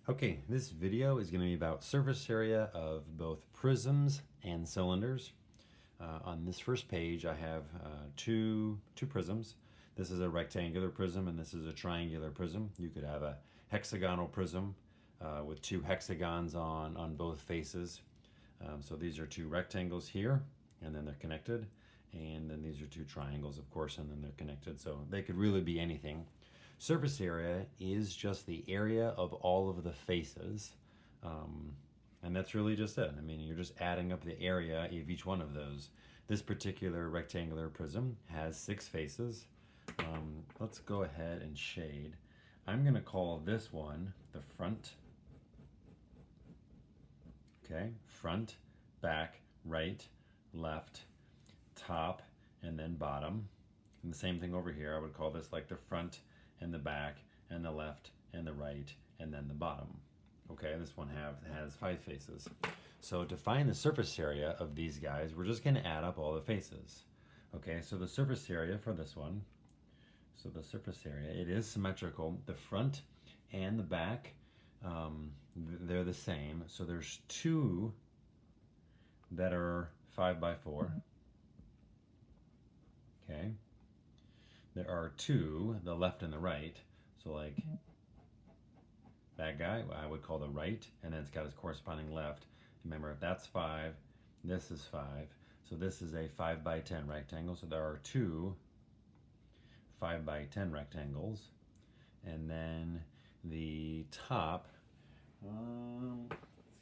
Okay, this video is going to be about surface area of both prisms and cylinders. On this first page I have two prisms. This is a rectangular prism and this is a triangular prism. You could have a hexagonal prism with two hexagons on both faces. So these are two rectangles here and then they're connected, and then these are two triangles, of course, and then they're connected. So they could really be anything. Surface area is just the area of all of the faces, and that's really just it. I mean, you're just adding up the area of each one of those. This particular rectangular prism has 6 faces. Let's go ahead and shade. I'm going to call this one the front. Okay, front, back, right, left, top, and then bottom. And the same thing over here. I would call this like the front and the back and the left and the right and then the bottom. Okay, this one has 5 faces. So to find the surface area of these guys, we're just going to add up all the faces. Okay, so the surface area for this one, so the surface area, it is symmetrical. The front and the back, they're the same. So there's 2 that are 5 by 4. Okay. There are 2, the left and the right. So like that guy, I would call the right, and then it's got his corresponding left. Remember, that's 5, this is 5. So this is a 5 by 10 rectangle. So there are 2 5 by 10 rectangles. And then the top, let's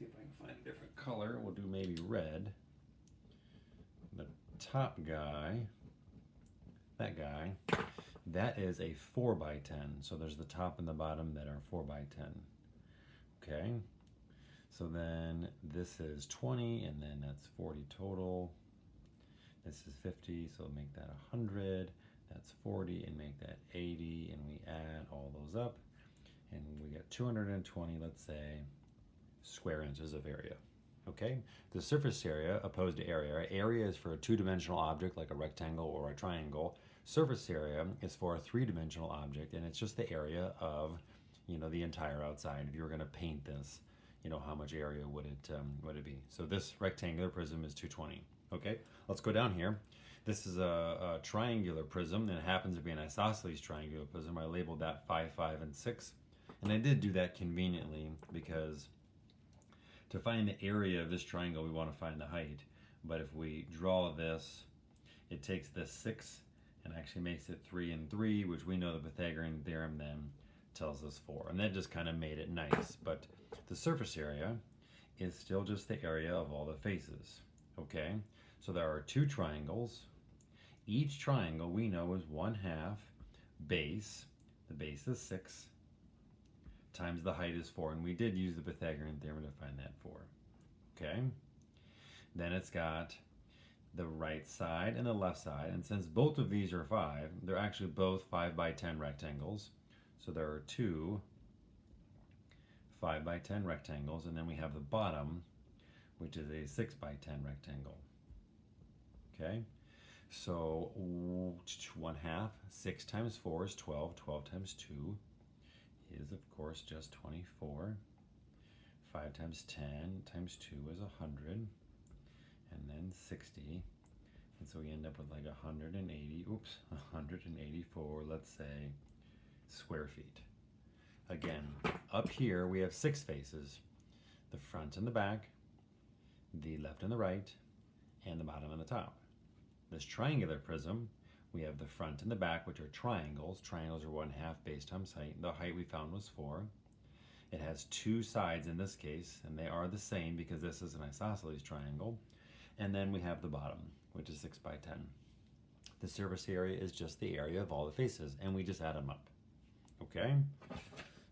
see if I can find a different color. We'll do maybe red. The top guy, that guy, that is a 4 by 10. So there's the top and the bottom that are 4 by 10. Okay. So then this is 20, and then that's 40 total. This is 50, so make that 100. That's 40, and make that 80, and we add all those up, and we get 220, let's say, square inches of area. Okay, the surface area opposed to area. Area is for a 2-dimensional object like a rectangle or a triangle. Surface area is for a 3-dimensional object, and it's just the area of, the entire outside. If you were going to paint this, how much area would it be? So this rectangular prism is 220. Okay, let's go down here. This is a triangular prism, and it happens to be an isosceles triangular prism. I labeled that 5, 5, and 6, and I did do that conveniently because to find the area of this triangle, we want to find the height. But if we draw this, it takes this 6 and actually makes it 3 and 3, which we know the Pythagorean theorem then tells us 4. And that just kind of made it nice. But the surface area is still just the area of all the faces. Okay, so there are 2 triangles. Each triangle we know is 1/2 base. The base is 6 times the height is 4, and we did use the Pythagorean theorem to find that 4. Okay, then it's got the right side and the left side, and since both of these are 5, they're actually both 5 by 10 rectangles. So there are 2 5 by 10 rectangles, and then we have the bottom, which is a 6 by 10 rectangle. Okay, so 1/2, 6 times 4 is 12, 12 times 2 is of course just 24, 5 times 10 times 2 is 100, and then 60, and so we end up with like 184, let's say, square feet. Again, up here we have 6 faces, the front and the back, the left and the right, and the bottom and the top. This triangular prism, we have the front and the back, which are triangles. Triangles are 1/2 base times height. The height we found was 4. It has 2 sides in this case, and they are the same because this is an isosceles triangle. And then we have the bottom, which is 6 by 10. The surface area is just the area of all the faces, and we just add them up. Okay,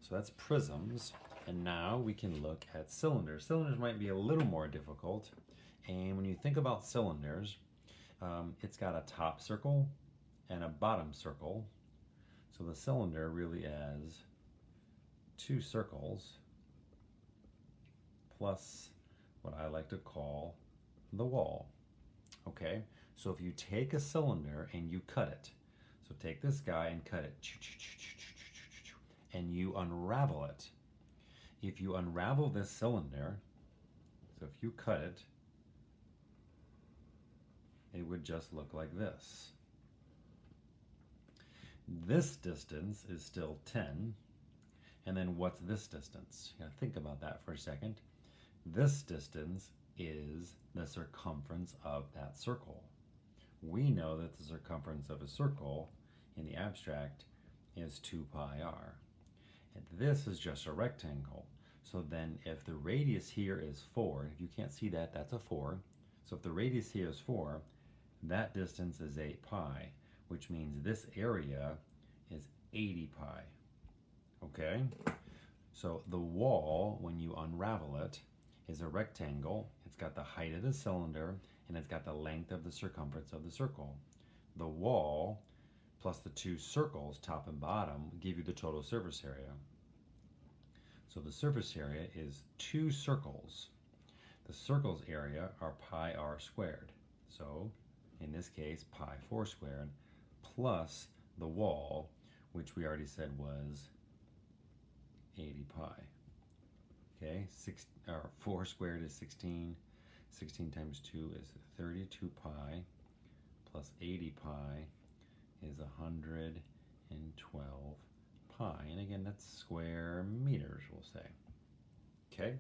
so that's prisms, and now we can look at cylinders. Cylinders might be a little more difficult, and when you think about cylinders, it's got a top circle and a bottom circle. So the cylinder really has 2 circles plus what I like to call the wall. Okay, so if you take a cylinder and you cut it, so take this guy and cut it, and you unravel it, if you unravel this cylinder, so if you cut it, it would just look like this. This distance is still 10. And then what's this distance? You gotta think about that for a second. This distance is the circumference of that circle. We know that the circumference of a circle in the abstract is 2 pi r. And this is just a rectangle. So then if the radius here is 4, if you can't see that, that's a 4. So if the radius here is 4, that distance is 8 pi, which means this area is 80 pi. Okay? So the wall, when you unravel it, is a rectangle. It's got the height of the cylinder, and it's got the length of the circumference of the circle. The wall plus the two circles, top and bottom, give you the total surface area. So the surface area is 2 circles. The circle's area are pi r squared. So in this case, pi 4 squared plus the wall, which we already said was 80 pi. Okay, 4 squared is 16. 16 times 2 is 32 pi plus 80 pi is 112 pi. And again, that's square meters, we'll say. Okay.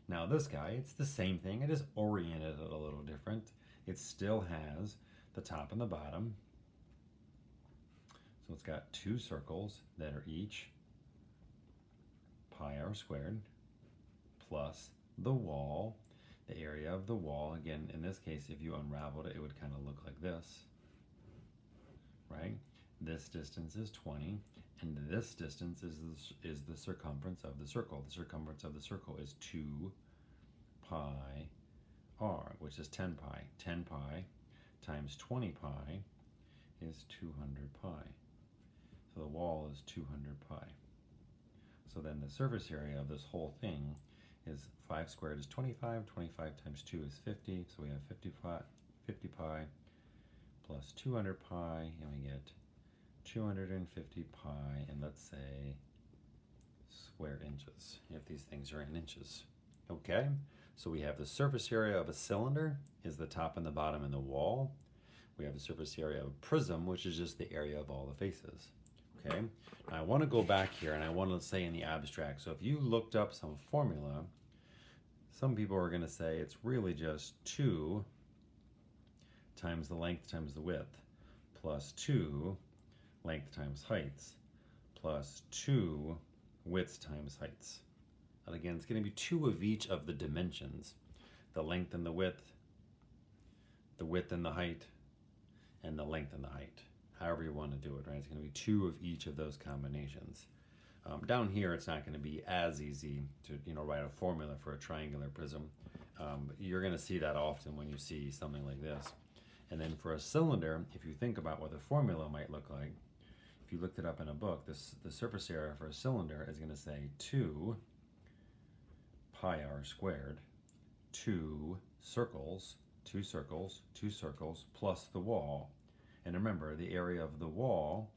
Now this guy, it's the same thing. I just oriented it a little different. It still has the top and the bottom. So it's got 2 circles that are each pi r squared plus the wall, the area of the wall. Again, in this case, if you unraveled it, it would kind of look like this, right? This distance is 20, and this distance is the circumference of the circle. The circumference of the circle is 2 pi r, which is 10 pi. 10 pi times 20 pi is 200 pi. So the wall is 200 pi. So then the surface area of this whole thing is 5 squared is 25. 25 times 2 is 50. So we have 50 pi plus 200 pi, and we get 250 pi, and let's say square inches, if these things are in inches. Okay, so we have the surface area of a cylinder is the top and the bottom and the wall. We have the surface area of a prism, which is just the area of all the faces. Okay, now I want to go back here and I want to say in the abstract. So if you looked up some formula, some people are going to say it's really just 2 times the length times the width plus 2 length times heights plus 2 widths times heights. And again, it's going to be 2 of each of the dimensions, the length and the width and the height, and the length and the height. However you want to do it, right? It's going to be 2 of each of those combinations. Down here, it's not going to be as easy to write a formula for a triangular prism. You're going to see that often when you see something like this. And then for a cylinder, if you think about what the formula might look like, if you looked it up in a book, the surface area for a cylinder is going to say 2 pi r squared, 2 circles, 2 circles, 2 circles, plus the wall. And remember, the area of the wall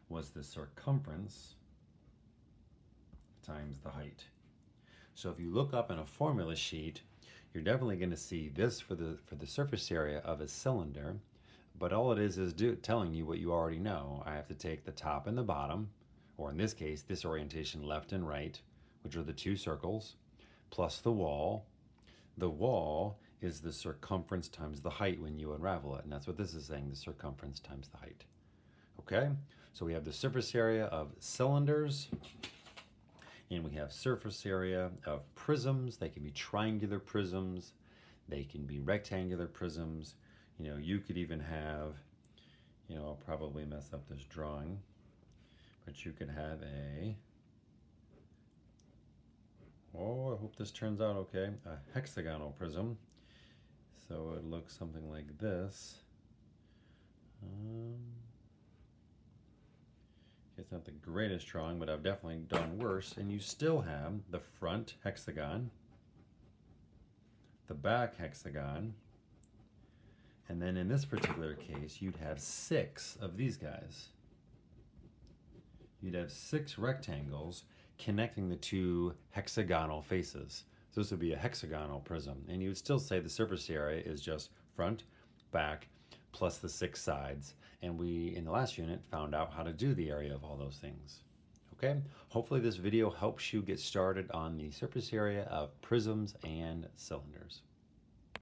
was the circumference times the height. So if you look up in a formula sheet, you're definitely going to see this for the surface area of a cylinder, but all it is telling you what you already know. I have to take the top and the bottom, or in this case, this orientation left and right, which are the 2 circles, plus the wall. The wall is the circumference times the height when you unravel it, and that's what this is saying, the circumference times the height. Okay, so we have the surface area of cylinders, and we have surface area of prisms. They can be triangular prisms, they can be rectangular prisms. You could even have, I'll probably mess up this drawing, but you could have I hope this turns out okay, a hexagonal prism. So it looks something like this. It's not the greatest drawing, but I've definitely done worse. And you still have the front hexagon, the back hexagon, and then in this particular case, you'd have 6 of these guys. You'd have 6 rectangles connecting the two hexagonal faces. So this would be a hexagonal prism, and you would still say the surface area is just front, back, plus the 6 sides. And we, in the last unit, found out how to do the area of all those things. Okay, hopefully this video helps you get started on the surface area of prisms and cylinders.